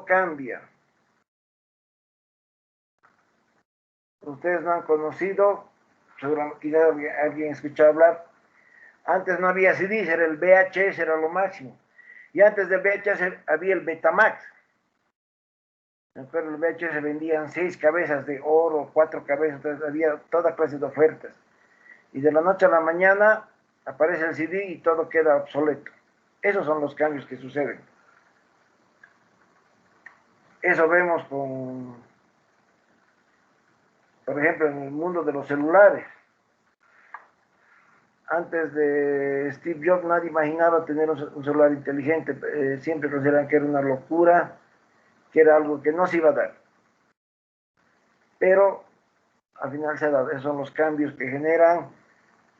cambia. Ustedes no han conocido, quizás alguien escuchó hablar, antes no había CDs, era el VHS, era lo máximo. Y antes del VHS había el Betamax. Pero el VHS vendían 6 cabezas de oro, 4 cabezas, entonces había toda clase de ofertas. Y de la noche a la mañana aparece el CD y todo queda obsoleto. Esos son los cambios que suceden. Eso vemos por ejemplo, en el mundo de los celulares. Antes de Steve Jobs nadie imaginaba tener un celular inteligente. Siempre consideraban que era una locura, que era algo que no se iba a dar. Pero al final se ha dado. Esos son los cambios que generan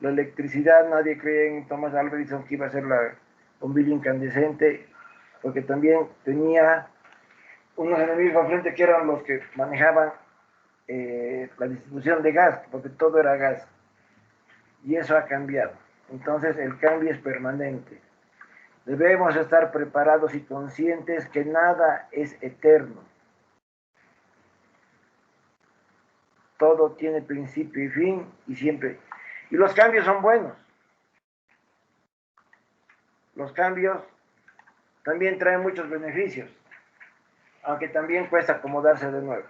la electricidad. Nadie creía en Thomas Alva Edison que iba a ser la bombilla incandescente, porque también tenía unos enemigos al frente que eran los que manejaban la distribución de gas, porque todo era gas. Y eso ha cambiado. Entonces el cambio es permanente. Debemos estar preparados y conscientes que nada es eterno. Todo tiene principio y fin y siempre. Y los cambios son buenos. Los cambios también traen muchos beneficios, aunque también cuesta acomodarse de nuevo.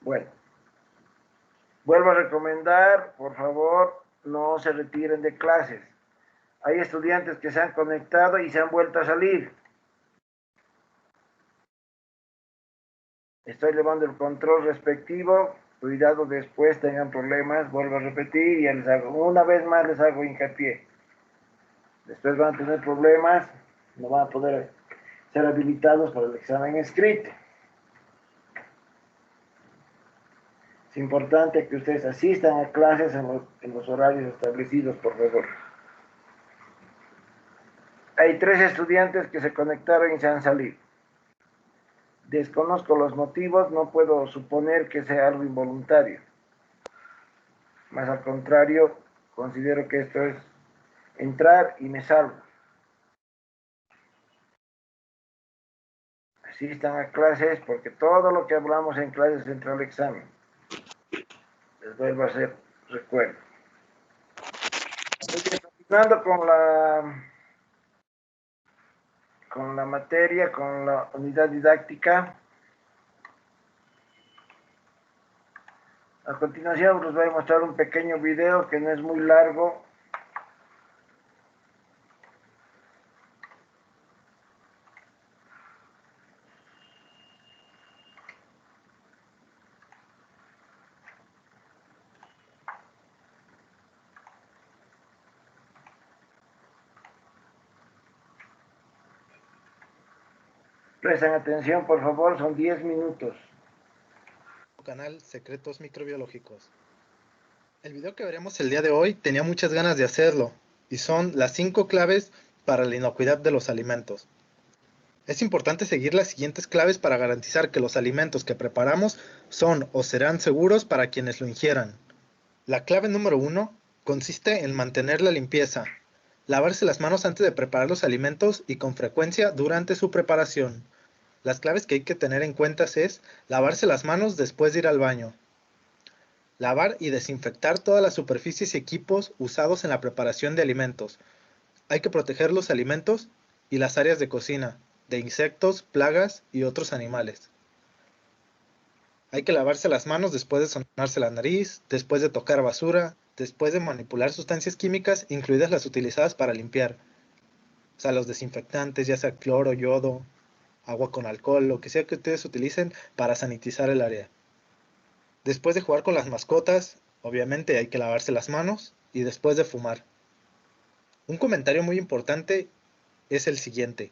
Bueno, vuelvo a recomendar, por favor, no se retiren de clases. Hay estudiantes que se han conectado y se han vuelto a salir. Estoy llevando el control respectivo. Cuidado, después tengan problemas. Vuelvo a repetir y una vez más les hago hincapié. Después van a tener problemas, no van a poder ser habilitados para el examen escrito. Es importante que ustedes asistan a clases en los horarios establecidos, por favor. Hay 3 estudiantes que se conectaron y se han salido. Desconozco los motivos, no puedo suponer que sea algo involuntario. Más al contrario, considero que esto es entrar y me salgo. Asistan a clases porque todo lo que hablamos en clases entra al examen. Les vuelvo a hacer recuerdo. Continuando con la materia, con la unidad didáctica. A continuación les voy a mostrar un pequeño video que no es muy largo. Presten atención, por favor, son 10 minutos. Canal Secretos Microbiológicos. El video que veremos el día de hoy tenía muchas ganas de hacerlo, y son las 5 claves para la inocuidad de los alimentos. Es importante seguir las siguientes claves para garantizar que los alimentos que preparamos son o serán seguros para quienes lo ingieran. La clave número 1 consiste en mantener la limpieza. Lavarse las manos antes de preparar los alimentos y con frecuencia durante su preparación. Las claves que hay que tener en cuenta es lavarse las manos después de ir al baño. Lavar y desinfectar todas las superficies y equipos usados en la preparación de alimentos. Hay que proteger los alimentos y las áreas de cocina de insectos, plagas y otros animales. Hay que lavarse las manos después de sonarse la nariz, después de tocar basura, después de manipular sustancias químicas, incluidas las utilizadas para limpiar. O sea, los desinfectantes, ya sea cloro, yodo, agua con alcohol, lo que sea que ustedes utilicen para sanitizar el área. Después de jugar con las mascotas, obviamente hay que lavarse las manos y después de fumar. Un comentario muy importante es el siguiente.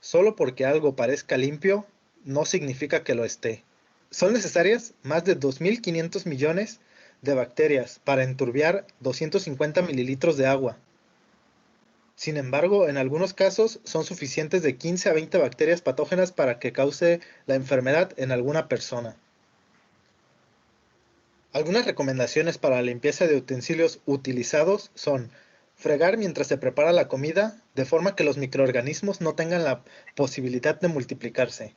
Solo porque algo parezca limpio, no significa que lo esté. Son necesarias más de 2.500 millones de bacterias para enturbiar 250 mililitros de agua. Sin embargo, en algunos casos son suficientes de 15 a 20 bacterias patógenas para que cause la enfermedad en alguna persona. Algunas recomendaciones para la limpieza de utensilios utilizados son Fregar mientras se prepara la comida, de forma que los microorganismos no tengan la posibilidad de multiplicarse.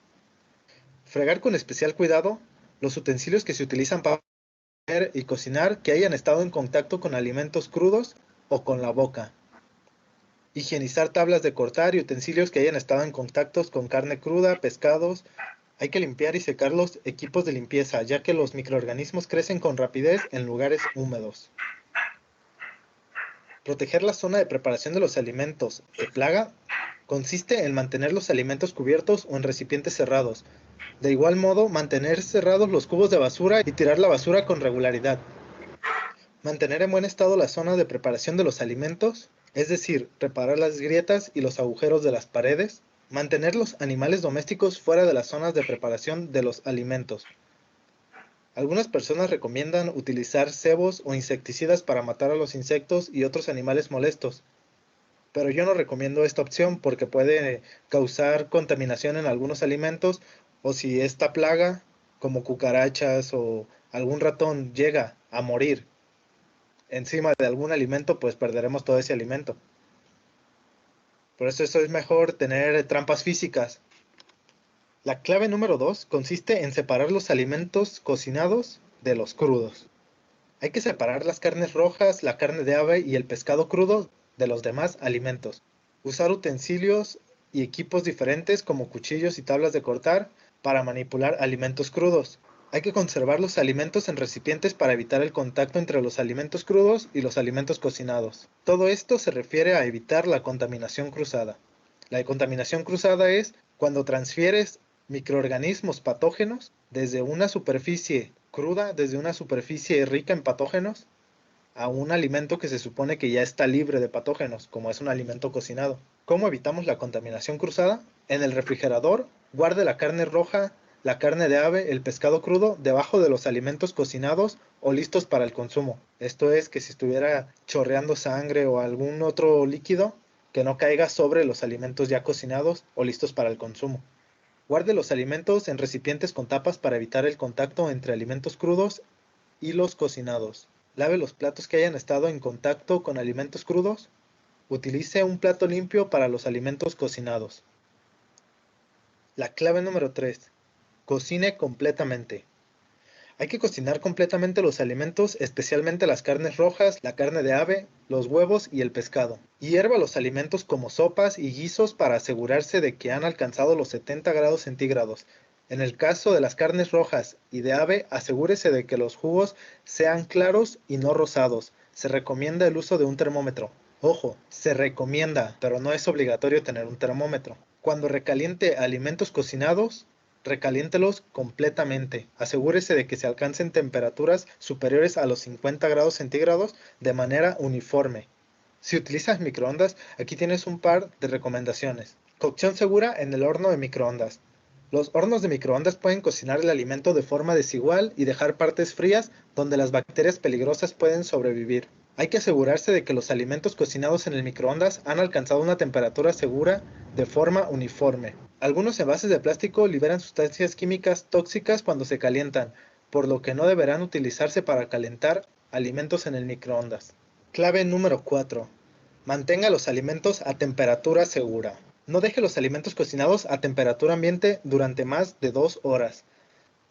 Fregar con especial cuidado los utensilios que se utilizan para comer y cocinar que hayan estado en contacto con alimentos crudos o con la boca. Higienizar tablas de cortar y utensilios que hayan estado en contacto con carne cruda, pescados. Hay que limpiar y secar los equipos de limpieza, ya que los microorganismos crecen con rapidez en lugares húmedos. Proteger la zona de preparación de los alimentos de plaga consiste en mantener los alimentos cubiertos o en recipientes cerrados. De igual modo, mantener cerrados los cubos de basura y tirar la basura con regularidad. Mantener en buen estado la zona de preparación de los alimentos, es decir, reparar las grietas y los agujeros de las paredes. Mantener los animales domésticos fuera de las zonas de preparación de los alimentos. Algunas personas recomiendan utilizar cebos o insecticidas para matar a los insectos y otros animales molestos, pero yo no recomiendo esta opción porque puede causar contaminación en algunos alimentos, o si esta plaga, como cucarachas o algún ratón, llega a morir encima de algún alimento, pues perderemos todo ese alimento. Por eso es mejor tener trampas físicas. La clave número 2 consiste en separar los alimentos cocinados de los crudos. Hay que separar las carnes rojas, la carne de ave y el pescado crudo de los demás alimentos. Usar utensilios y equipos diferentes como cuchillos y tablas de cortar para manipular alimentos crudos. Hay que conservar los alimentos en recipientes para evitar el contacto entre los alimentos crudos y los alimentos cocinados. Todo esto se refiere a evitar la contaminación cruzada. La contaminación cruzada es cuando transfieres microorganismos patógenos desde una superficie cruda, desde una superficie rica en patógenos, a un alimento que se supone que ya está libre de patógenos, como es un alimento cocinado. ¿Cómo evitamos la contaminación cruzada? En el refrigerador, guarde la carne roja, la carne de ave, el pescado crudo, debajo de los alimentos cocinados o listos para el consumo. Esto es que si estuviera chorreando sangre o algún otro líquido, que no caiga sobre los alimentos ya cocinados o listos para el consumo. Guarde los alimentos en recipientes con tapas para evitar el contacto entre alimentos crudos y los cocinados. Lave los platos que hayan estado en contacto con alimentos crudos. Utilice un plato limpio para los alimentos cocinados. La clave número 3. Cocine completamente. Hay que cocinar completamente los alimentos, especialmente las carnes rojas, la carne de ave, los huevos y el pescado. Hierva los alimentos como sopas y guisos para asegurarse de que han alcanzado los 70 grados centígrados. En el caso de las carnes rojas y de ave, asegúrese de que los jugos sean claros y no rosados. Se recomienda el uso de un termómetro. Ojo, se recomienda, pero no es obligatorio tener un termómetro. Cuando recaliente alimentos cocinados, recaliéntelos completamente. Asegúrese de que se alcancen temperaturas superiores a los 50 grados centígrados de manera uniforme. Si utilizas microondas, aquí tienes un par de recomendaciones. Cocción segura en el horno de microondas. Los hornos de microondas pueden cocinar el alimento de forma desigual y dejar partes frías donde las bacterias peligrosas pueden sobrevivir. Hay que asegurarse de que los alimentos cocinados en el microondas han alcanzado una temperatura segura de forma uniforme. Algunos envases de plástico liberan sustancias químicas tóxicas cuando se calientan, por lo que no deberán utilizarse para calentar alimentos en el microondas. Clave número 4. Mantenga los alimentos a temperatura segura. No deje los alimentos cocinados a temperatura ambiente durante más de 2 horas.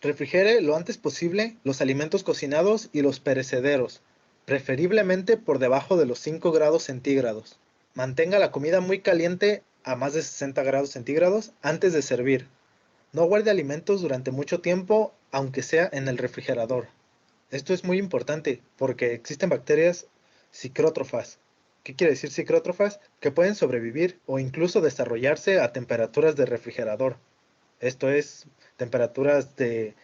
Refrigere lo antes posible los alimentos cocinados y los perecederos, preferiblemente por debajo de los 5 grados centígrados. Mantenga la comida muy caliente a más de 60 grados centígrados antes de servir. No guarde alimentos durante mucho tiempo, aunque sea en el refrigerador. Esto es muy importante porque existen bacterias psicrótrofas. ¿Qué quiere decir psicrótrofas? Que pueden sobrevivir o incluso desarrollarse a temperaturas de refrigerador. Esto es temperaturas de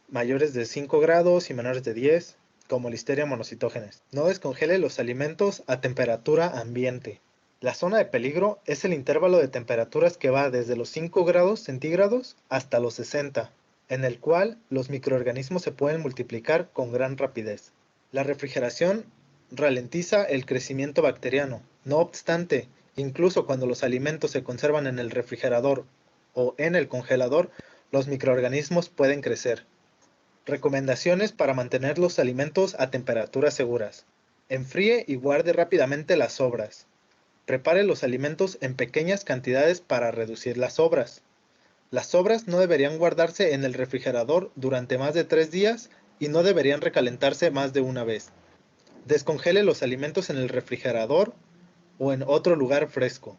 mayores de 5 grados y menores de 10, como Listeria monocytogenes. No descongele los alimentos a temperatura ambiente. La zona de peligro es el intervalo de temperaturas que va desde los 5 grados centígrados hasta los 60, en el cual los microorganismos se pueden multiplicar con gran rapidez. La refrigeración ralentiza el crecimiento bacteriano. No obstante, incluso cuando los alimentos se conservan en el refrigerador o en el congelador, los microorganismos pueden crecer. Recomendaciones para mantener los alimentos a temperaturas seguras. Enfríe y guarde rápidamente las sobras. Prepare los alimentos en pequeñas cantidades para reducir las sobras. Las sobras no deberían guardarse en el refrigerador durante más de 3 días y no deberían recalentarse más de una vez. Descongele los alimentos en el refrigerador o en otro lugar fresco.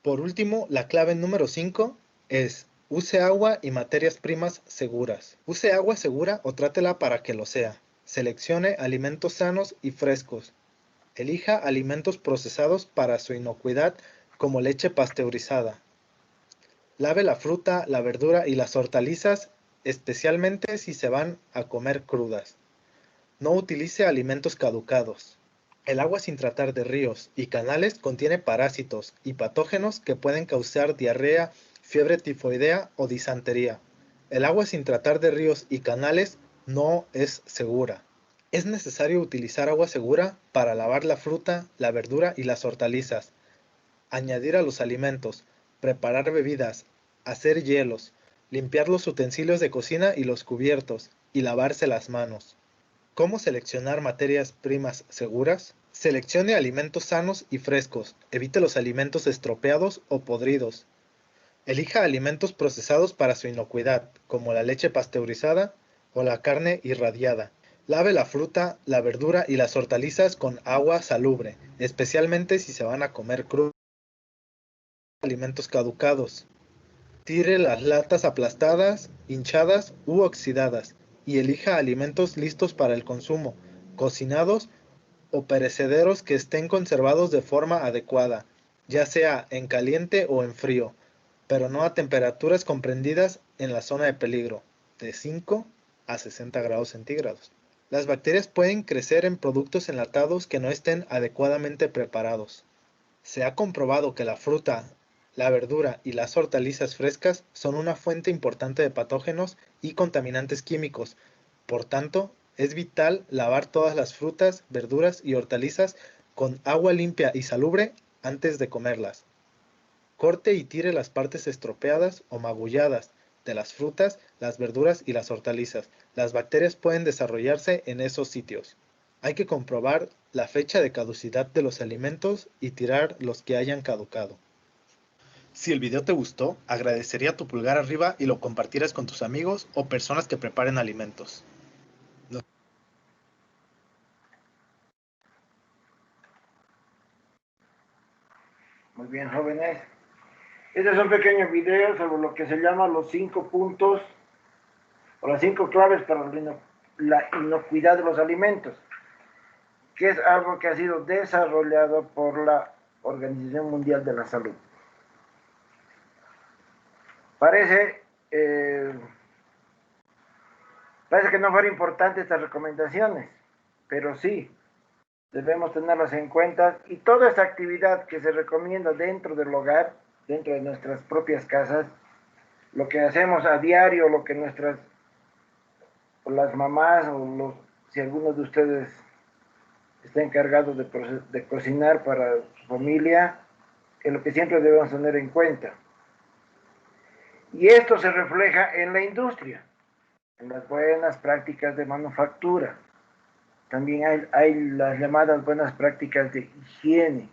Por último, la clave número 5 es: use agua y materias primas seguras. Use agua segura o trátela para que lo sea. Seleccione alimentos sanos y frescos. Elija alimentos procesados para su inocuidad, como leche pasteurizada. Lave la fruta, la verdura y las hortalizas, especialmente si se van a comer crudas. No utilice alimentos caducados. El agua sin tratar de ríos y canales contiene parásitos y patógenos que pueden causar diarrea, fiebre tifoidea o disentería. El agua sin tratar de ríos y canales no es segura. Es necesario utilizar agua segura para lavar la fruta, la verdura y las hortalizas, añadir a los alimentos, preparar bebidas, hacer hielos, limpiar los utensilios de cocina y los cubiertos, y lavarse las manos. ¿Cómo seleccionar materias primas seguras? Seleccione alimentos sanos y frescos. Evite los alimentos estropeados o podridos. Elija alimentos procesados para su inocuidad, como la leche pasteurizada o la carne irradiada. Lave la fruta, la verdura y las hortalizas con agua salubre, especialmente si se van a comer crudos. Alimentos caducados. Tire las latas aplastadas, hinchadas u oxidadas y elija alimentos listos para el consumo, cocinados o perecederos que estén conservados de forma adecuada, ya sea en caliente o en frío, pero no a temperaturas comprendidas en la zona de peligro, de 5 a 60 grados centígrados. Las bacterias pueden crecer en productos enlatados que no estén adecuadamente preparados. Se ha comprobado que la fruta, la verdura y las hortalizas frescas son una fuente importante de patógenos y contaminantes químicos. Por tanto, es vital lavar todas las frutas, verduras y hortalizas con agua limpia y salubre antes de comerlas. Corte y tire las partes estropeadas o magulladas de las frutas, las verduras y las hortalizas. Las bacterias pueden desarrollarse en esos sitios. Hay que comprobar la fecha de caducidad de los alimentos y tirar los que hayan caducado. Si el video te gustó, agradecería tu pulgar arriba y lo compartieras con tus amigos o personas que preparen alimentos. Muy bien, jóvenes. Este es un pequeño video sobre lo que se llama los 5 puntos o las 5 claves para la inocuidad de los alimentos, que es algo que ha sido desarrollado por la Organización Mundial de la Salud. Parece que no fueran importantes estas recomendaciones, pero sí, debemos tenerlas en cuenta, y toda esta actividad que se recomienda dentro del hogar, dentro de nuestras propias casas, lo que hacemos a diario, lo que las mamás si alguno de ustedes está encargado de cocinar para su familia, es lo que siempre debemos tener en cuenta. Y esto se refleja en la industria, en las buenas prácticas de manufactura. También hay las llamadas buenas prácticas de higiene.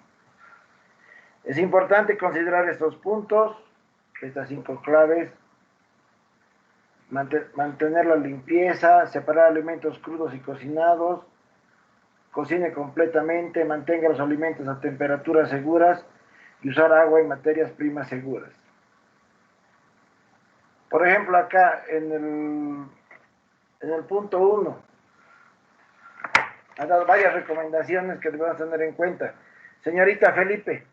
Es importante considerar estos puntos, estas 5 claves: mantener la limpieza, separar alimentos crudos y cocinados, cocine completamente, mantenga los alimentos a temperaturas seguras y usar agua y materias primas seguras. Por ejemplo, acá en el punto 1, ha dado varias recomendaciones que debemos tener en cuenta. Señorita Felipe.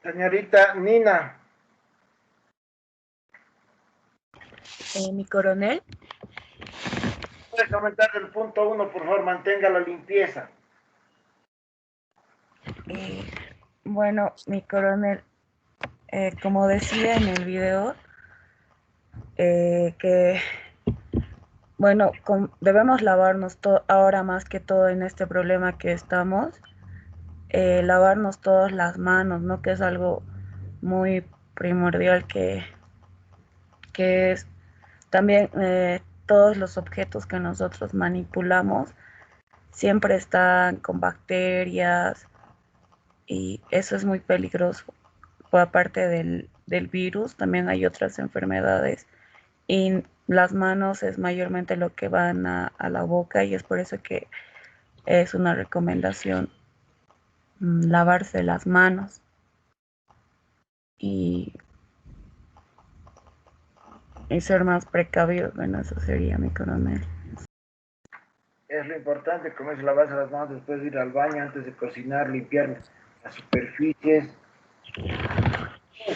Señorita Nina. Mi coronel. ¿Puede comentar el punto 1, por favor? Mantenga la limpieza. Bueno, mi coronel, como decía en el video, que bueno, debemos lavarnos ahora más que todo en este problema que estamos, lavarnos todas las manos, ¿no? Que es algo muy primordial que es también todos los objetos que nosotros manipulamos siempre están con bacterias y eso es muy peligroso. Por aparte del virus, también hay otras enfermedades y las manos es mayormente lo que van a la boca y es por eso que es una recomendación lavarse las manos y, y ser más precavidos. Bueno, eso sería mi coronel. Es lo importante, como es lavarse las manos después de ir al baño, antes de cocinar, limpiar las superficies.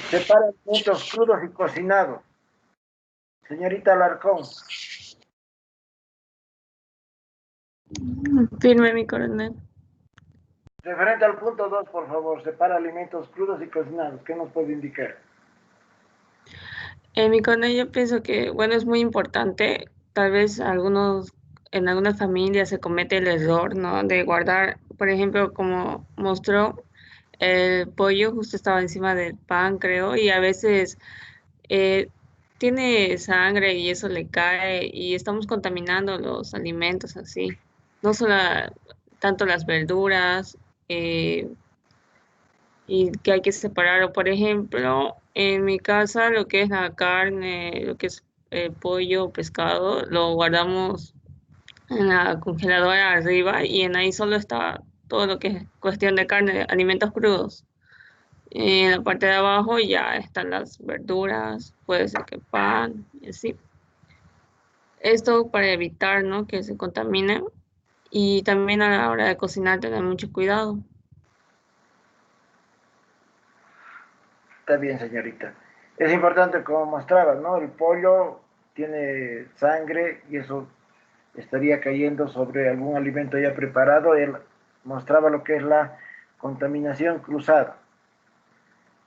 Separa alimentos crudos y cocinados. Señorita Alarcón, Firme, mi coronel. referente al punto 2, por favor, separa alimentos crudos y cocinados. ¿Qué nos puede indicar? Mi coronel, yo pienso que, bueno, es muy importante. Tal vez en algunas familias se comete el error, ¿no? De guardar, por ejemplo, como mostró, el pollo justo estaba encima del pan, creo, y a veces eh, tiene sangre y eso le cae y estamos contaminando los alimentos así. No solo tanto las verduras, eh, y que hay que separarlo. Por ejemplo, en mi casa lo que es la carne, lo que es pollo, pescado, lo guardamos en la congeladora arriba y en ahí solo está todo lo que es cuestión de carne, alimentos crudos. En la parte de abajo ya están las verduras, puede ser que pan, y así. Esto para evitar, ¿no? Que se contamine y también a la hora de cocinar tener mucho cuidado. Está bien, señorita. Es importante, como mostraba, ¿no? El pollo tiene sangre y eso estaría cayendo sobre algún alimento ya preparado. Él mostraba lo que es la contaminación cruzada.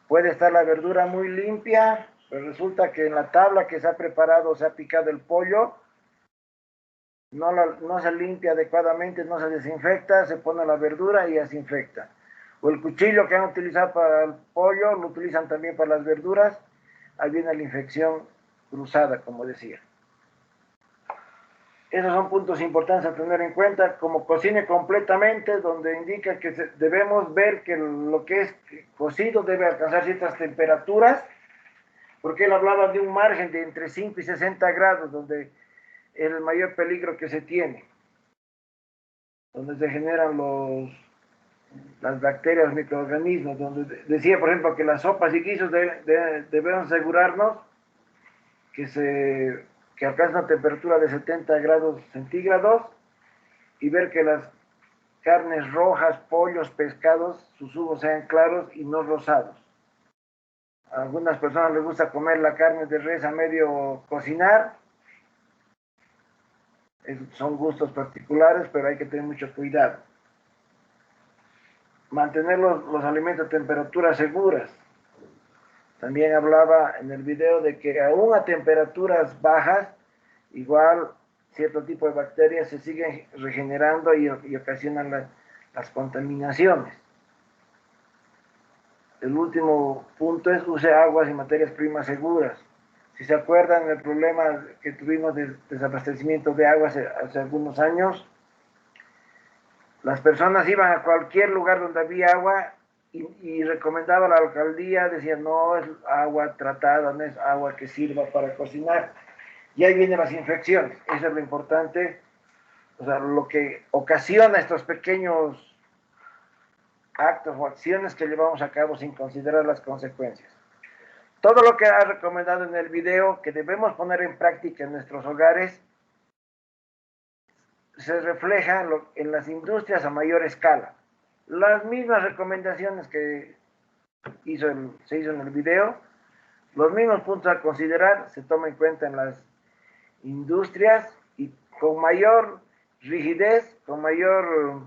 Puede estar la verdura muy limpia, pero resulta que en la tabla que se ha preparado, se ha picado el pollo, no se limpia adecuadamente, no se desinfecta, se pone la verdura y ya se infecta. O el cuchillo que han utilizado para el pollo, lo utilizan también para las verduras, ahí viene la infección cruzada, como decía. Esos son puntos importantes a tener en cuenta, como cocine completamente, donde indica que debemos ver que lo que es cocido debe alcanzar ciertas temperaturas, porque él hablaba de un margen de entre 5 y 60 grados, donde es el mayor peligro que se tiene, donde se generan las bacterias, microorganismos, donde decía, por ejemplo, que las sopas y guisos debemos asegurarnos que que alcanza una temperatura de 70 grados centígrados y ver que las carnes rojas, pollos, pescados, sus jugos sean claros y no rosados. A algunas personas les gusta comer la carne de res a medio cocinar. Son gustos particulares, pero hay que tener mucho cuidado. Mantener los alimentos a temperaturas seguras. También hablaba en el video de que aún a temperaturas bajas, igual cierto tipo de bacterias se siguen regenerando y ocasionan las contaminaciones. El último punto es use aguas y materias primas seguras. Si se acuerdan el problema que tuvimos de desabastecimiento de agua hace algunos años, las personas iban a cualquier lugar donde había agua y recomendaba a la alcaldía, decían no es agua tratada, no es agua que sirva para cocinar. Y ahí vienen las infecciones, eso es lo importante, o sea, lo que ocasiona estos pequeños actos o acciones que llevamos a cabo sin considerar las consecuencias. Todo lo que ha recomendado en el video que debemos poner en práctica en nuestros hogares se refleja en las industrias a mayor escala. Las mismas recomendaciones que se hizo en el video, los mismos puntos a considerar se toman en cuenta en las industrias y con mayor rigidez, con mayor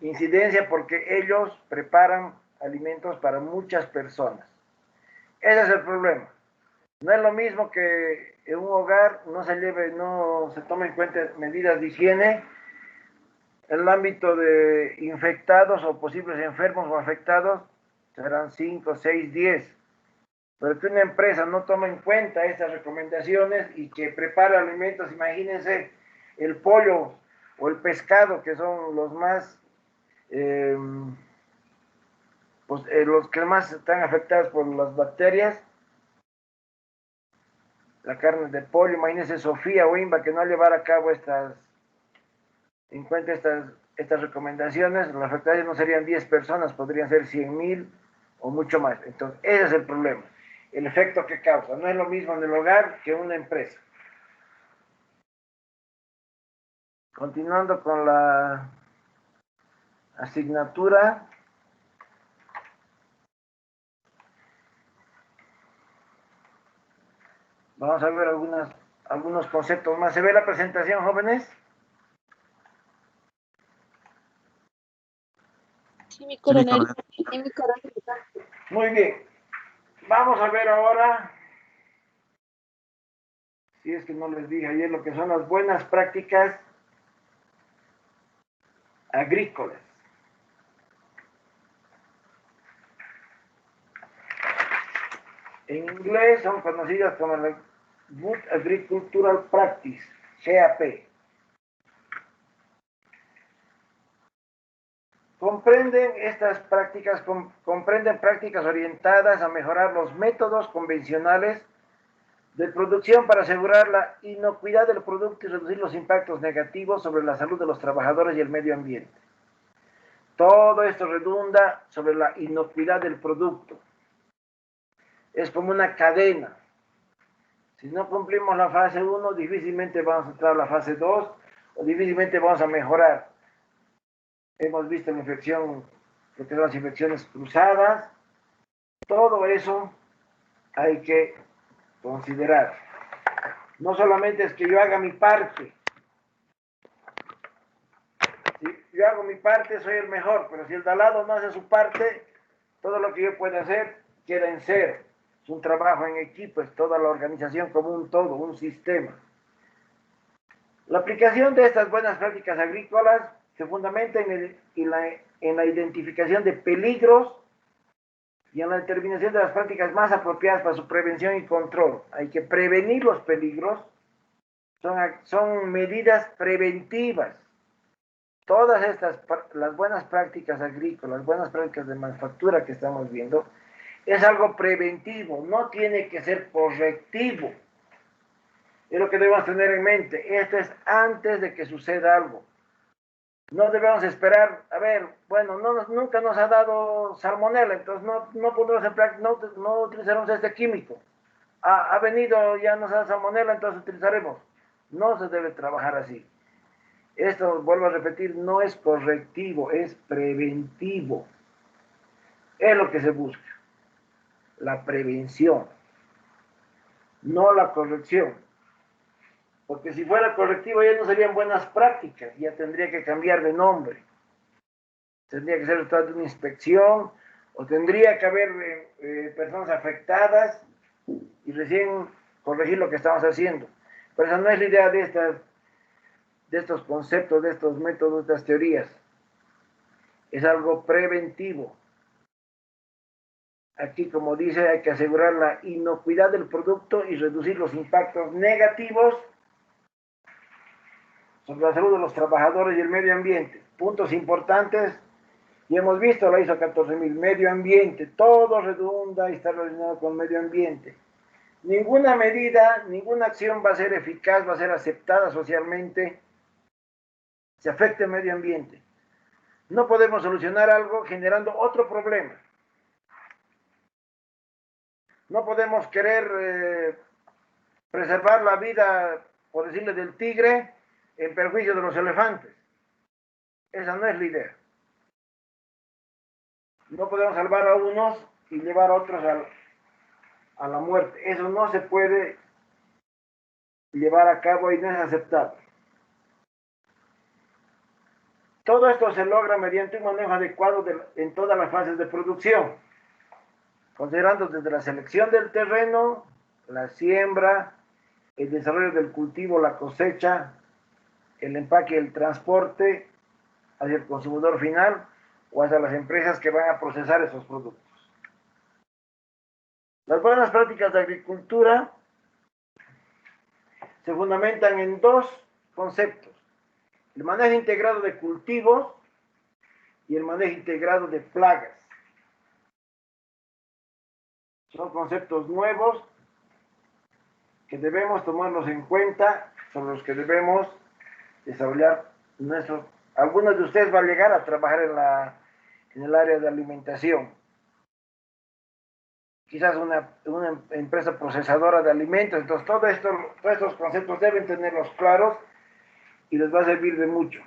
incidencia, porque ellos preparan alimentos para muchas personas. Ese es el problema. No es lo mismo que en un hogar no se tomen en cuenta medidas de higiene. el ámbito de infectados o posibles enfermos o afectados serán 5, 6, 10. Pero que una empresa no tome en cuenta estas recomendaciones y que prepare alimentos, imagínense el pollo o el pescado, que son los más, los que más están afectados por las bacterias. La carne de pollo, imagínense Sofía o Imba que no llevar a cabo en cuenta estas recomendaciones, las afectadas no serían 10 personas, podrían ser 100.000 o mucho más. Entonces, ese es el problema, el efecto que causa. No es lo mismo en el hogar que en una empresa. Continuando con la asignatura. Vamos a ver algunos conceptos más. ¿Se ve la presentación, jóvenes? Sí, mi coronel. Sí, mi coronel. Muy bien. Vamos a ver ahora, si es que no les dije ayer, lo que son las buenas prácticas agrícolas. En inglés son conocidas como la Good Agricultural Practice, GAP. Comprenden prácticas orientadas a mejorar los métodos convencionales de producción para asegurar la inocuidad del producto y reducir los impactos negativos sobre la salud de los trabajadores y el medio ambiente. Todo esto redunda sobre la inocuidad del producto. Es como una cadena. Si no cumplimos la fase 1, difícilmente vamos a entrar a la fase 2 o difícilmente vamos a mejorar. Hemos visto la infección, lo que son las infecciones cruzadas. Todo eso hay que considerar. No solamente es que yo haga mi parte. Si yo hago mi parte, soy el mejor, pero si el de al lado no hace su parte, todo lo que yo pueda hacer queda en cero. Es un trabajo en equipo, es toda la organización como un todo, un sistema. La aplicación de estas buenas prácticas agrícolas se fundamenta en la identificación de peligros y en la determinación de las prácticas más apropiadas para su prevención y control. Hay que prevenir los peligros, son medidas preventivas. Todas las buenas prácticas agrícolas, las buenas prácticas de manufactura que estamos viendo, es algo preventivo, no tiene que ser correctivo. Es lo que debemos tener en mente. Esto es antes de que suceda algo. No debemos esperar, a ver, bueno, nunca nos ha dado salmonela, entonces no podemos emplear, no utilizaremos este químico. Ha venido, ya nos ha dado salmonela, entonces utilizaremos. No se debe trabajar así. Esto, vuelvo a repetir, no es correctivo, es preventivo. Es lo que se busca. La prevención, no la corrección. Porque si fuera correctivo ya no serían buenas prácticas, ya tendría que cambiar de nombre. Tendría que ser resultado de una inspección, o tendría que haber personas afectadas y recién corregir lo que estamos haciendo. Pero esa no es la idea de estos conceptos, de estos métodos, de estas teorías. Es algo preventivo. Aquí, como dice, hay que asegurar la inocuidad del producto y reducir los impactos negativos sobre la salud de los trabajadores y el medio ambiente. Puntos importantes, y hemos visto la ISO 14000, medio ambiente, todo redunda y está relacionado con medio ambiente. Ninguna medida, ninguna acción va a ser eficaz, va a ser aceptada socialmente si afecta el medio ambiente. No podemos solucionar algo generando otro problema. No podemos querer preservar la vida, por decirle, del tigre en perjuicio de los elefantes. Esa no es la idea. No podemos salvar a unos y llevar a otros a la muerte. Eso no se puede llevar a cabo y no es aceptable. Todo esto se logra mediante un manejo adecuado en todas las fases de producción, considerando desde la selección del terreno, la siembra, el desarrollo del cultivo, la cosecha, el empaque, el transporte, hacia el consumidor final o hacia las empresas que van a procesar esos productos. Las buenas prácticas de agricultura se fundamentan en dos conceptos: el manejo integrado de cultivos y el manejo integrado de plagas. Son conceptos nuevos que debemos tomarlos en cuenta, sobre los que debemos desarrollar nuestros. Algunos de ustedes van a llegar a trabajar en el área de alimentación. Quizás una empresa procesadora de alimentos. Entonces, todos estos conceptos deben tenerlos claros y les va a servir de mucho.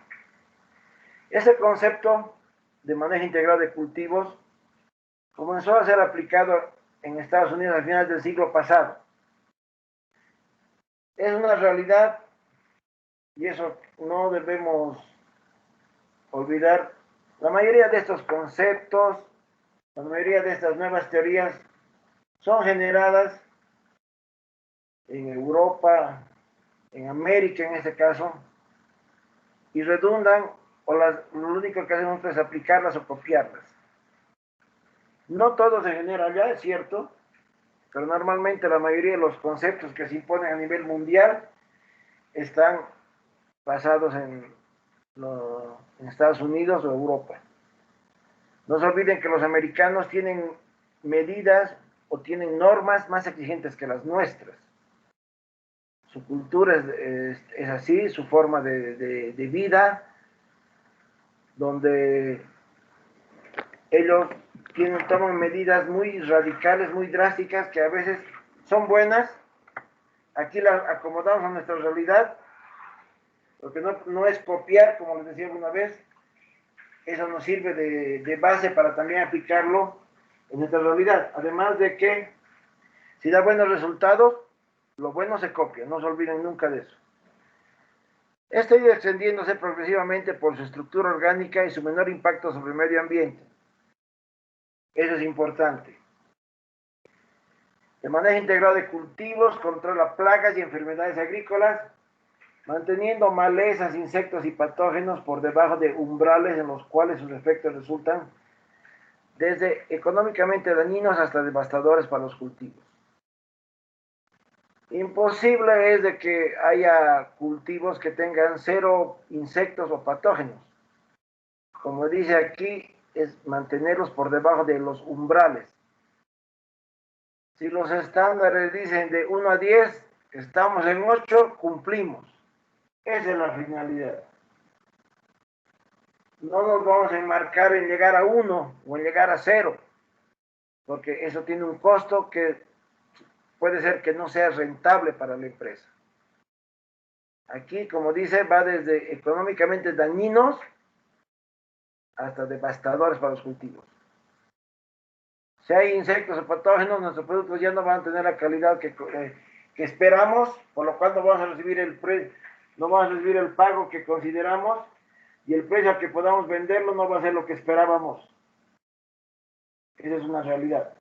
Ese concepto de manejo integrado de cultivos comenzó a ser aplicado en Estados Unidos a finales del siglo pasado. Es una realidad y eso no debemos olvidar. La mayoría de estos conceptos, la mayoría de estas nuevas teorías son generadas en Europa, en América en este caso, y redundan, o lo único que hacemos es aplicarlas o copiarlas. No todo se genera allá, es cierto, pero normalmente la mayoría de los conceptos que se imponen a nivel mundial están basados en Estados Unidos o Europa. No se olviden que los americanos tienen medidas o tienen normas más exigentes que las nuestras. Su cultura es así, su forma de vida, donde ellos toman medidas muy radicales, muy drásticas, que a veces son buenas. Aquí las acomodamos a nuestra realidad, porque no es copiar, como les decía alguna vez. Eso nos sirve de base para también aplicarlo en nuestra realidad. Además de que, si da buenos resultados, lo bueno se copia, no se olviden nunca de eso. Esto ha ido extendiéndose progresivamente por su estructura orgánica y su menor impacto sobre el medio ambiente. Eso es importante. El manejo integrado de cultivos controla plagas y enfermedades agrícolas, manteniendo malezas, insectos y patógenos por debajo de umbrales en los cuales sus efectos resultan desde económicamente dañinos hasta devastadores para los cultivos. Imposible es de que haya cultivos que tengan cero insectos o patógenos. Como dice aquí, es mantenerlos por debajo de los umbrales. Si los estándares dicen de 1 a 10, estamos en 8, cumplimos. Esa es la finalidad. No nos vamos a enmarcar en llegar a 1 o en llegar a 0, porque eso tiene un costo que puede ser que no sea rentable para la empresa. Aquí, como dice, va desde económicamente dañinos hasta devastadores para los cultivos. Si hay insectos o patógenos, nuestros productos ya no van a tener la calidad que esperamos, por lo cual no vamos a recibir el pago que consideramos, y el precio al que podamos venderlo no va a ser lo que esperábamos. Esa es una realidad.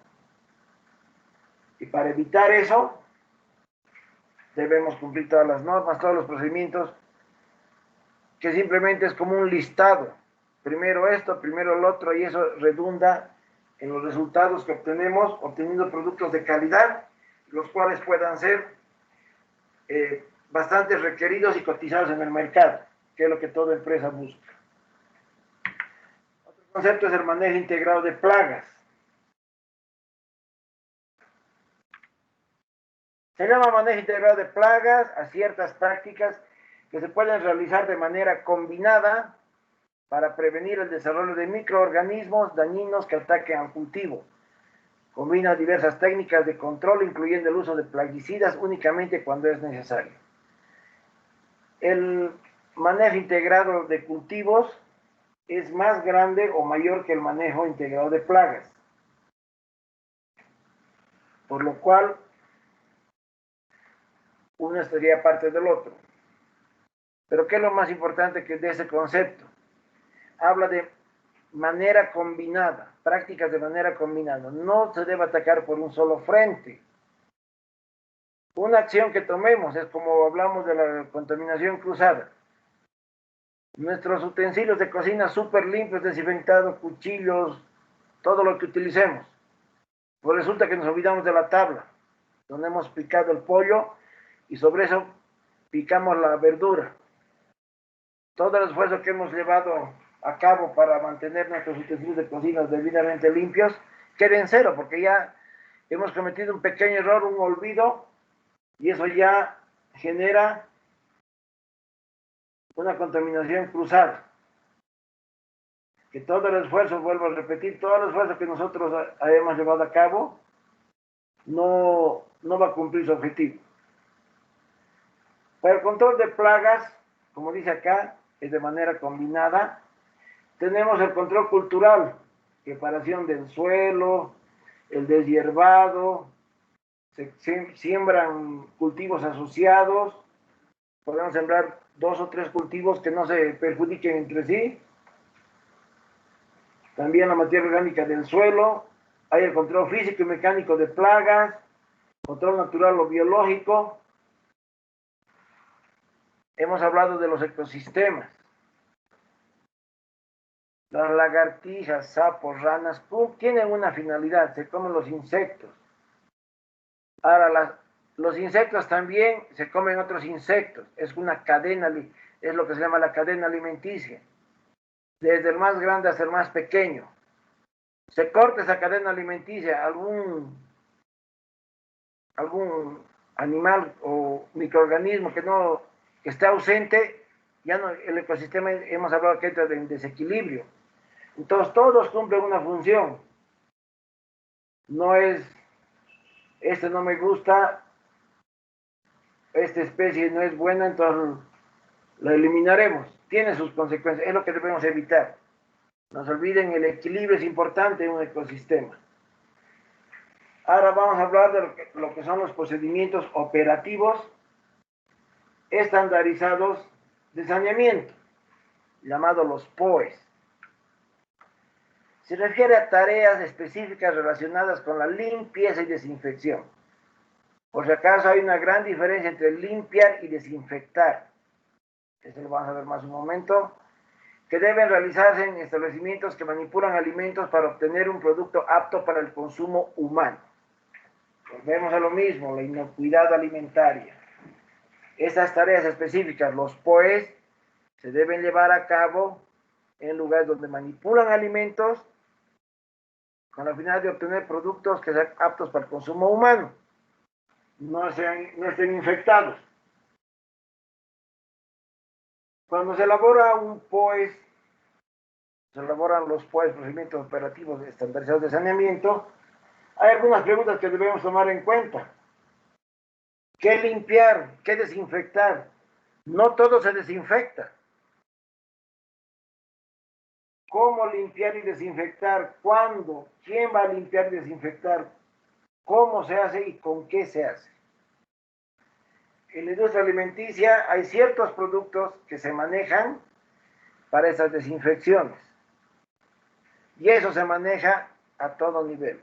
Y para evitar eso, debemos cumplir todas las normas, todos los procedimientos, que simplemente es como un listado. Primero esto, primero lo otro, y eso redunda en los resultados que obtenemos, obteniendo productos de calidad, los cuales puedan ser bastante requeridos y cotizados en el mercado, que es lo que toda empresa busca. Otro concepto es el manejo integrado de plagas. Se llama manejo integrado de plagas a ciertas prácticas que se pueden realizar de manera combinada para prevenir el desarrollo de microorganismos dañinos que ataquen al cultivo. Combina diversas técnicas de control, incluyendo el uso de plaguicidas únicamente cuando es necesario. El manejo integrado de cultivos es más grande o mayor que el manejo integrado de plagas, por lo cual uno estaría parte del otro. Pero ¿qué es lo más importante de ese concepto? Habla de manera combinada, prácticas de manera combinada. No se debe atacar por un solo frente. Una acción que tomemos es como hablamos de la contaminación cruzada. Nuestros utensilios de cocina súper limpios, desinfectados, cuchillos, todo lo que utilicemos. Pues resulta que nos olvidamos de la tabla, donde hemos picado el pollo y sobre eso picamos la verdura. Todo el esfuerzo que hemos llevado a cabo para mantener nuestros utensilios de cocina debidamente limpios queda en cero, porque ya hemos cometido un pequeño error, un olvido, y eso ya genera una contaminación cruzada. Que todo el esfuerzo, vuelvo a repetir, todo el esfuerzo que nosotros hemos llevado a cabo no va a cumplir su objetivo. Para el control de plagas, como dice acá, es de manera combinada. Tenemos el control cultural, preparación del suelo, el deshiervado, se siembran cultivos asociados, podemos sembrar 2 o 3 cultivos que no se perjudiquen entre sí. También la materia orgánica del suelo, hay el control físico y mecánico de plagas, control natural o biológico. Hemos hablado de los ecosistemas. Las lagartijas, sapos, ranas, tienen una finalidad, se comen los insectos. Ahora, los insectos también se comen otros insectos, es una cadena, es lo que se llama la cadena alimenticia, desde el más grande hasta el más pequeño. Se corta esa cadena alimenticia, algún animal o microorganismo que esté ausente, ya no, el ecosistema hemos hablado que entra en desequilibrio. Entonces todos cumplen una función. No es, este no me gusta, esta especie no es buena, entonces la eliminaremos. Tiene sus consecuencias, es lo que debemos evitar. No se olviden, el equilibrio es importante en un ecosistema. Ahora vamos a hablar de lo que son los procedimientos operativos estandarizados de saneamiento, llamados los POEs. Se refiere a tareas específicas relacionadas con la limpieza y desinfección. Por si acaso hay una gran diferencia entre limpiar y desinfectar. Eso lo vamos a ver más un momento. Que deben realizarse en establecimientos que manipulan alimentos para obtener un producto apto para el consumo humano. Volvemos a lo mismo, la inocuidad alimentaria. Estas tareas específicas, los POEs, se deben llevar a cabo en lugares donde manipulan alimentos con la finalidad de obtener productos que sean aptos para el consumo humano, no estén infectados. Cuando se elabora un POEs, se elaboran los POEs, procedimientos operativos estandarizados de saneamiento, hay algunas preguntas que debemos tomar en cuenta. ¿Qué limpiar? ¿Qué desinfectar? No todo se desinfecta. ¿Cómo limpiar y desinfectar? ¿Cuándo? ¿Quién va a limpiar y desinfectar? ¿Cómo se hace y con qué se hace? En la industria alimenticia hay ciertos productos que se manejan para esas desinfecciones. Y eso se maneja a todo nivel.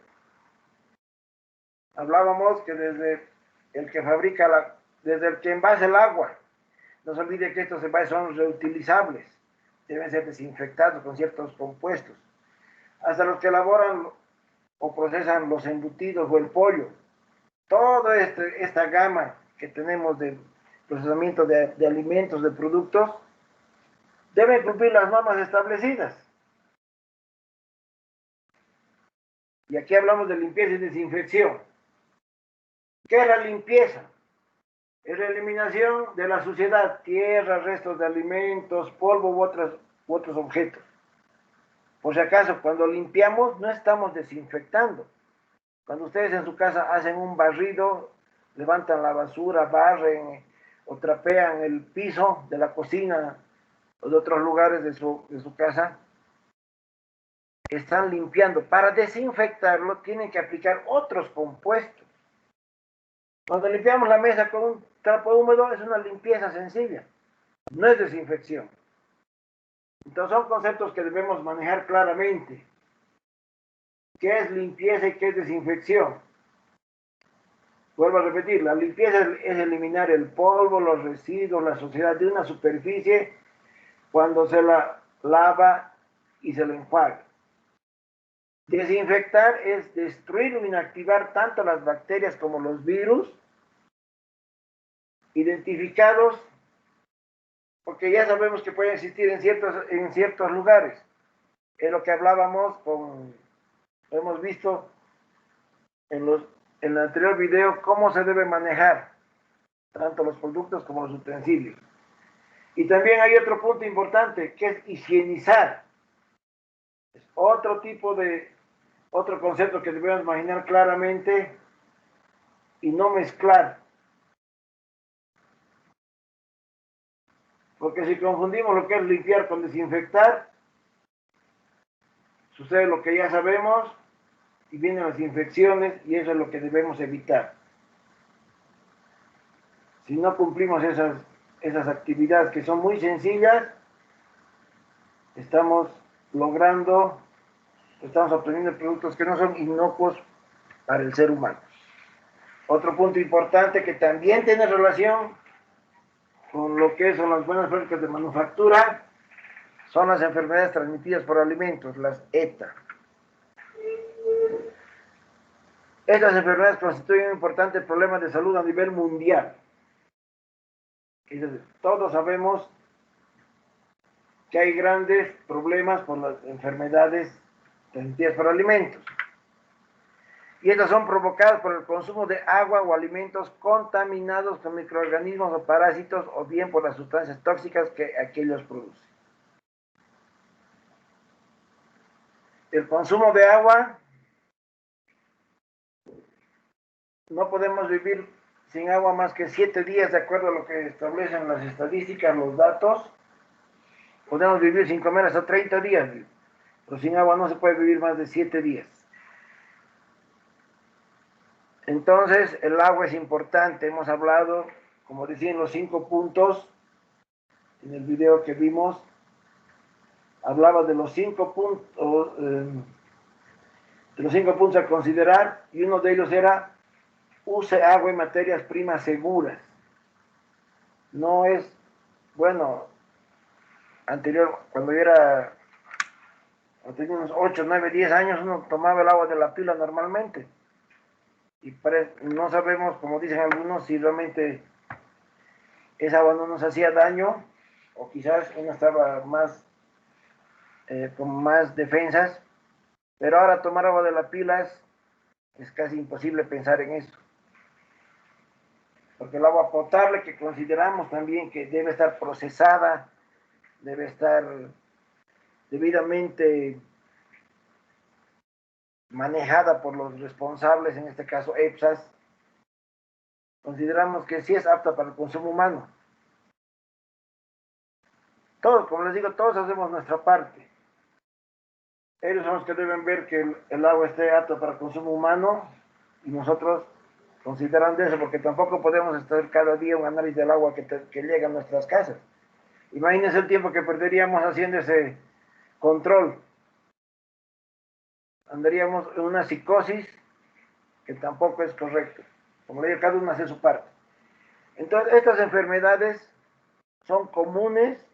Hablábamos que desde el que fabrica, desde el que envasa el agua, no se olvide que estos envases son reutilizables, deben ser desinfectados con ciertos compuestos, hasta los que elaboran o procesan los embutidos o el pollo. Toda esta gama que tenemos de procesamiento de alimentos, de productos, deben cumplir las normas establecidas. Y aquí hablamos de limpieza y desinfección. ¿Qué es la limpieza? Es la eliminación de la suciedad, tierra, restos de alimentos, polvo u otros objetos. Por si acaso, cuando limpiamos, no estamos desinfectando. Cuando ustedes en su casa hacen un barrido, levantan la basura, barren o trapean el piso de la cocina o de otros lugares de su casa, están limpiando. Para desinfectarlo tienen que aplicar otros compuestos. Cuando limpiamos la mesa con un trapo húmedo es una limpieza sencilla, no es desinfección. Entonces son conceptos que debemos manejar claramente. ¿Qué es limpieza y qué es desinfección? Vuelvo a repetir, la limpieza es eliminar el polvo, los residuos, la suciedad de una superficie cuando se la lava y se la enjuaga. Desinfectar es destruir o inactivar tanto las bacterias como los virus identificados, porque ya sabemos que pueden existir en ciertos lugares. Es lo que hablábamos hemos visto en el anterior video cómo se debe manejar tanto los productos como los utensilios. Y también hay otro punto importante que es higienizar. Es otro concepto que debemos imaginar claramente y no mezclar. Porque si confundimos lo que es limpiar con desinfectar, sucede lo que ya sabemos y vienen las infecciones y eso es lo que debemos evitar. Si no cumplimos esas actividades que son muy sencillas, estamos obteniendo productos que no son inocuos para el ser humano. Otro punto importante que también tiene relación con lo que son las buenas prácticas de manufactura son las enfermedades transmitidas por alimentos, las ETA. Estas enfermedades constituyen un importante problema de salud a nivel mundial. Todos sabemos que hay grandes problemas por las enfermedades transmitidas por alimentos. Y estas son provocadas por el consumo de agua o alimentos contaminados con microorganismos o parásitos o bien por las sustancias tóxicas que aquellos producen. El consumo de agua, no podemos vivir sin agua más que 7 días, de acuerdo a lo que establecen las estadísticas, los datos. Podemos vivir sin comer hasta 30 días, pero sin agua no se puede vivir más de 7 días. Entonces, el agua es importante. Hemos hablado, como decía, en los 5 puntos, en el video que vimos, hablaba de los 5 puntos, a considerar, y uno de ellos era use agua y materias primas seguras. No es, bueno, cuando tenía unos 8, 9, 10 años, uno tomaba el agua de la pila normalmente. Y no sabemos, como dicen algunos, si realmente esa agua no nos hacía daño, o quizás uno estaba con más defensas, pero ahora tomar agua de la pila es casi imposible pensar en eso. Porque el agua potable, que consideramos también que debe estar procesada, debe estar debidamente manejada por los responsables, en este caso EPSAS, consideramos que sí es apta para el consumo humano. Todos, como les digo, todos hacemos nuestra parte. Ellos son los que deben ver que el agua esté apta para el consumo humano y nosotros considerando eso, porque tampoco podemos estar cada día un análisis del agua que llega a nuestras casas. Imagínense el tiempo que perderíamos haciendo ese control. Andaríamos en una psicosis que tampoco es correcto. Como le digo, cada uno hace su parte. Entonces, estas enfermedades son comunes,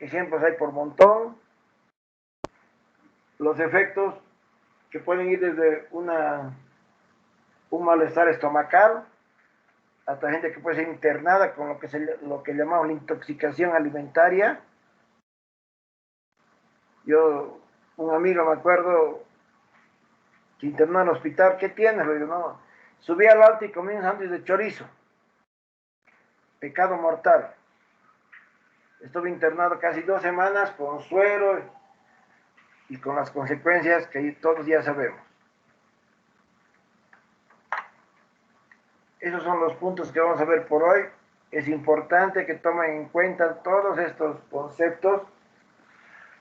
ejemplos hay por montón. Los efectos que pueden ir desde un malestar estomacal hasta gente que puede ser internada con lo que llamamos la intoxicación alimentaria. Un amigo, me acuerdo, que internó en el hospital. ¿Qué tienes? Le digo, no, subí al alto y comí un sándwich de chorizo. Pecado mortal. Estuve internado casi 2 semanas con suero y con las consecuencias que todos ya sabemos. Esos son los puntos que vamos a ver por hoy. Es importante que tomen en cuenta todos estos conceptos,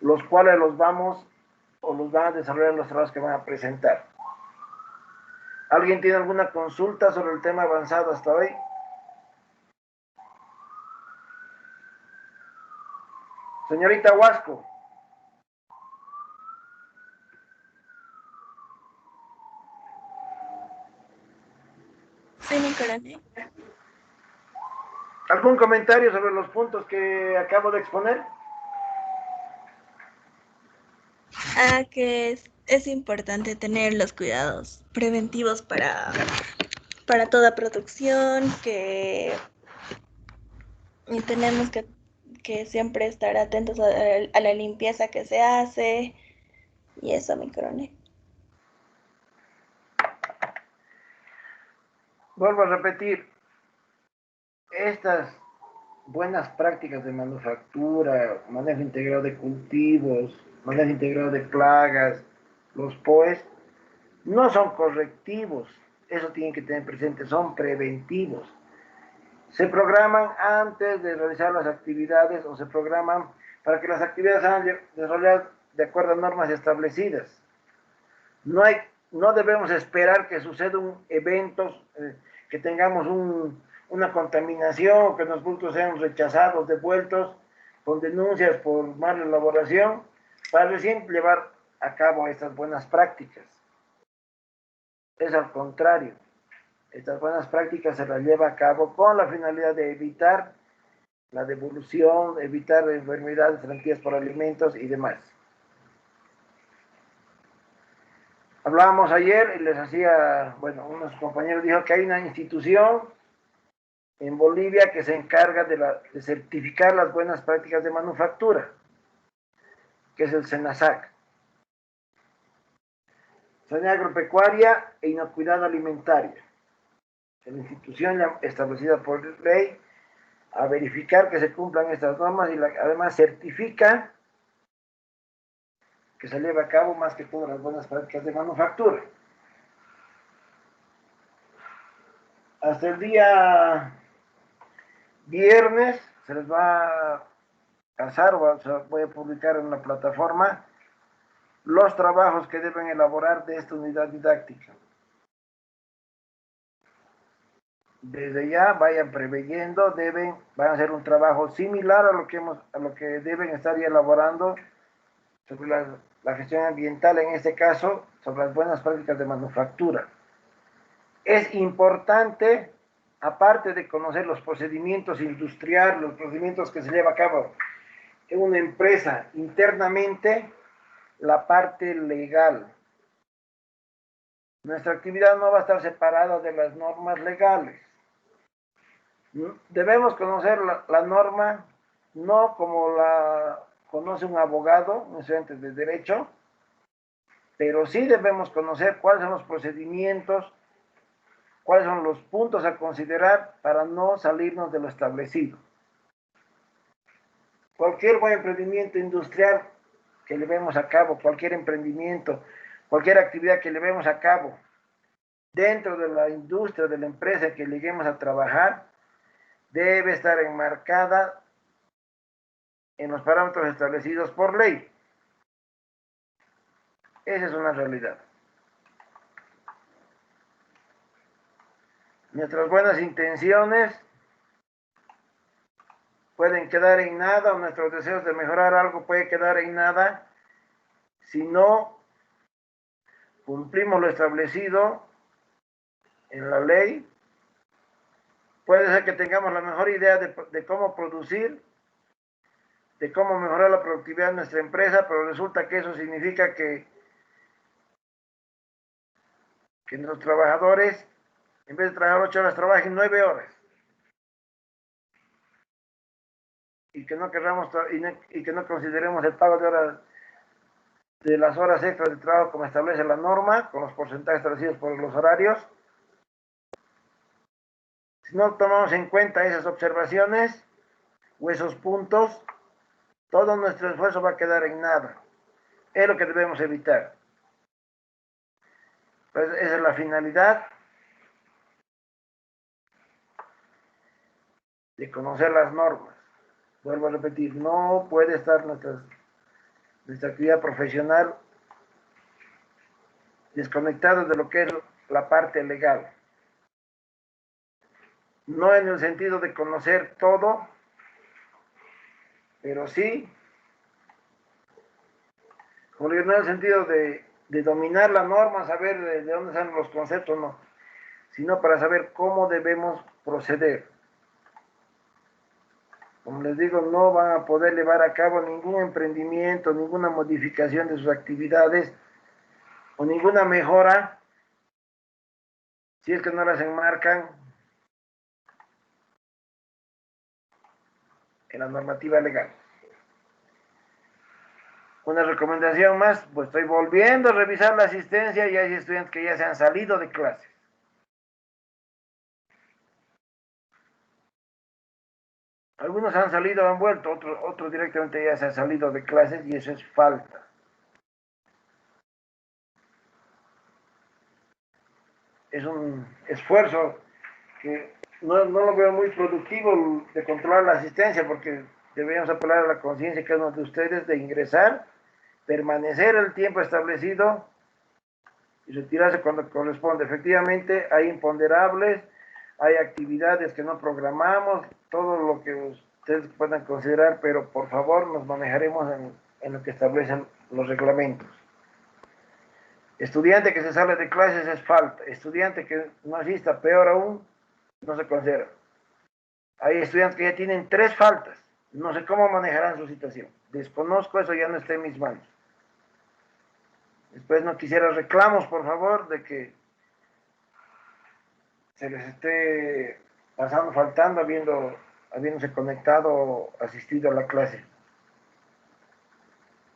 los cuales los van a desarrollar en los trabajos que van a presentar. ¿Alguien tiene alguna consulta sobre el tema avanzado hasta hoy? Señorita Huasco. Sí, mi coronel. ¿Algún comentario sobre los puntos que acabo de exponer? Que es importante tener los cuidados preventivos para toda producción, que tenemos que siempre estar atentos a la limpieza que se hace y eso, mi coronel. Vuelvo a repetir, estas buenas prácticas de manufactura, manejo integrado de cultivos, manejo integrado de plagas, los POEs, no son correctivos, eso tienen que tener presente, son preventivos. Se programan antes de realizar las actividades o se programan para que las actividades sean desarrolladas de acuerdo a normas establecidas. No debemos esperar que sucedan eventos, que tengamos una contaminación, que los productos sean rechazados, devueltos, con denuncias por mala elaboración, para recién llevar a cabo estas buenas prácticas. Es al contrario, estas buenas prácticas se las lleva a cabo con la finalidad de evitar la devolución, evitar enfermedades transmitidas por alimentos y demás. Hablábamos ayer y les hacía, bueno, unos compañeros dijo que hay una institución en Bolivia que se encarga de certificar las buenas prácticas de manufactura, que es el SENASAC. Sanidad Agropecuaria e Inocuidad Alimentaria. Es la institución establecida por ley a verificar que se cumplan estas normas y además certifica que se lleve a cabo más que todas las buenas prácticas de manufactura. Hasta el día viernes se les va a pasar o se voy a publicar en la plataforma los trabajos que deben elaborar de esta unidad didáctica. Desde ya vayan preveyendo, van a hacer un trabajo similar a lo que deben estar ya elaborando sobre la gestión ambiental, en este caso, sobre las buenas prácticas de manufactura. Es importante, aparte de conocer los procedimientos industriales, los procedimientos que se lleva a cabo en una empresa internamente, la parte legal. Nuestra actividad no va a estar separada de las normas legales. Debemos conocer la norma no como la conoce un abogado, un estudiante de derecho, pero sí debemos conocer cuáles son los procedimientos, cuáles son los puntos a considerar para no salirnos de lo establecido. Cualquier buen emprendimiento industrial que llevemos a cabo, cualquier emprendimiento, cualquier actividad que llevemos a cabo dentro de la industria, de la empresa que lleguemos a trabajar, debe estar enmarcada en los parámetros establecidos por ley. Esa es una realidad. Nuestras buenas intenciones pueden quedar en nada, o nuestros deseos de mejorar algo puede quedar en nada si no cumplimos lo establecido en la ley. Puede ser que tengamos la mejor idea de cómo producir, de cómo mejorar la productividad de nuestra empresa, pero resulta que eso significa que nuestros trabajadores, en vez de trabajar 8 horas, trabajen 9 horas. Y que no querramos y que no consideremos el pago de las horas extras de trabajo como establece la norma, con los porcentajes establecidos por los horarios. Si no tomamos en cuenta esas observaciones o esos puntos, todo nuestro esfuerzo va a quedar en nada. Es lo que debemos evitar. Pues esa es la finalidad de conocer las normas. Vuelvo a repetir, no puede estar nuestra actividad profesional desconectada de lo que es la parte legal. No en el sentido de conocer todo, pero sí, no en el sentido de dominar la norma, saber de dónde salen los conceptos, no, sino para saber cómo debemos proceder. Como les digo, no van a poder llevar a cabo ningún emprendimiento, ninguna modificación de sus actividades o ninguna mejora si es que no las enmarcan en la normativa legal. Una recomendación más, pues estoy volviendo a revisar la asistencia y hay estudiantes que ya se han salido de clases. Algunos han salido, han vuelto, otros directamente ya se han salido de clases y eso es falta. Es un esfuerzo que no lo veo muy productivo de controlar la asistencia porque deberíamos apelar a la conciencia de cada uno de ustedes de ingresar, permanecer el tiempo establecido y retirarse cuando corresponde. Efectivamente, hay imponderables, hay actividades que no programamos, todo lo que ustedes puedan considerar, pero por favor nos manejaremos en lo que establecen los reglamentos. Estudiante que se sale de clases es falta, estudiante que no asista, peor aún, no se considera. Hay estudiantes que ya tienen 3 faltas, no sé cómo manejarán su situación, desconozco, eso ya no está en mis manos. Después no quisiera reclamos, por favor, de que se les esté pasando, faltando, habiéndose conectado o asistido a la clase.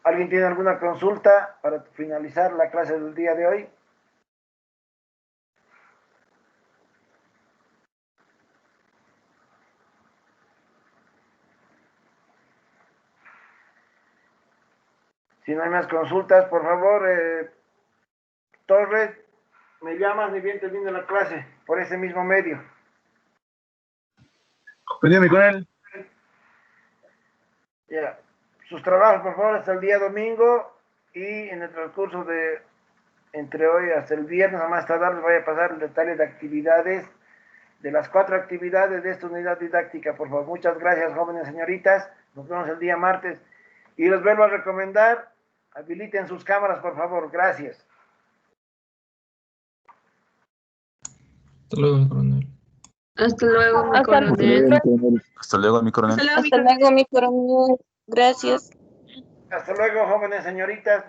¿Alguien tiene alguna consulta para finalizar la clase del día de hoy? Si no hay más consultas, por favor, Torres, me llamas ni bien termine la clase por ese mismo medio. Compañero, mi coronel. Ya. Sus trabajos, por favor, hasta el día domingo y en el transcurso de entre hoy hasta el viernes, a más tardar, les voy a pasar el detalle de actividades, de las 4 actividades de esta unidad didáctica, por favor. Muchas gracias, jóvenes señoritas. Nos vemos el día martes. Y les vuelvo a recomendar, habiliten sus cámaras, por favor. Gracias. Hasta luego, mi coronel. Hasta luego, mi Hasta luego. coronel. Hasta luego, mi coronel. Hasta luego, mi coronel. Gracias. Hasta luego, jóvenes señoritas.